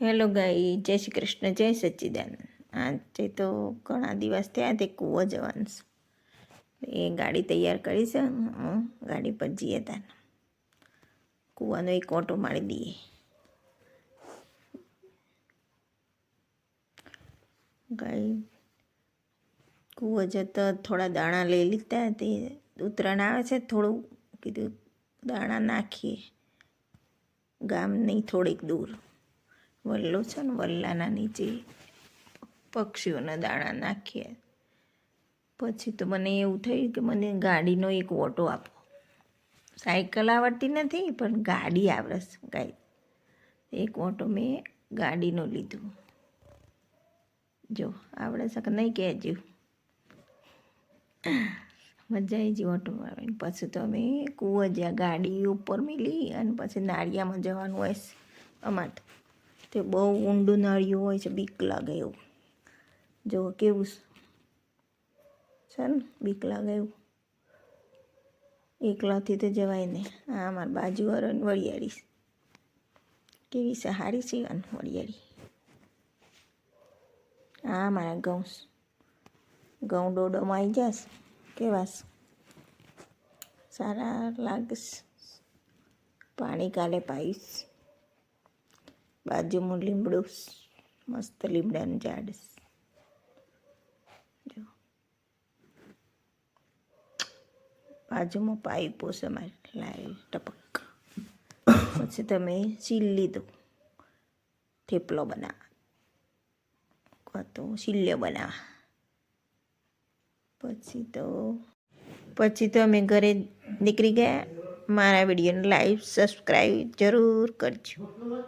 Hello ગાઈ, જય શ્રી કૃષ્ણ, જય સચ્ચિદાનંદ. આજે તો ઘણા દિવસ થયા તે કૂવો જવાનું છે. એ ગાડી તૈયાર કરી છે, ગાડી પર જઈએ તાન કૂવાનો એક ઓટો મારી દઈએ. ગાઈ કૂવો જતો થોડા દાણા લઈ લીધા, તે ઉતરાણ આવે છે, થોડું કીધું દાણા નાખીએ. ગામ નહીં, થોડીક દૂર વલ્લો છે ને, વલ્લાના નીચે પક્ષીઓના દાણા નાખીએ. પછી તો મને એવું થયું કે મને ગાડીનો એક ઓટો આપો. સાયકલ આવડતી નથી, પણ ગાડી આવડે છે. ગાઈ એક ઓટો મેં ગાડીનો લીધો. જો આવડે છે કે નહીં કહેજો. મજા આવી ગઈ ઓટો મારવાની. પછી તો અમે કૂવો જ્યાં ગાડી ઉપર મેલી અને પછી નાળિયામાં જવાનું હોય છે. અમારે તો તે બહુ ઊંડું નાળિયું હોય છે, બીક લાગે એવું. જો કેવું છે ને, બીક લાગે એવું. એકલાથી તો જવાય ને. આ અમારા બાજુવાળાની વરિયાળી કેવી છે, સારી છે વરિયાળી. હા, મારા ઘઉં ડોડોમાં આવી જશે. કેવા સારા લાગશે. પાણી કાલે પાઈશ. બાજુમાં લીમડું, મસ્ત લીમડાનું ઝાડ. જો બાજુમાં પાઇપો છે મારે, લાલ ટપક. પછી તમે સીલ લીધો થેપલો બનાવવા, તો સિલ્યો બનાવવા. પછી તો અમે ઘરે નીકળી ગયા. મારા વિડીયોને લાઈક સબસ્ક્રાઈબ જરૂર કરજો.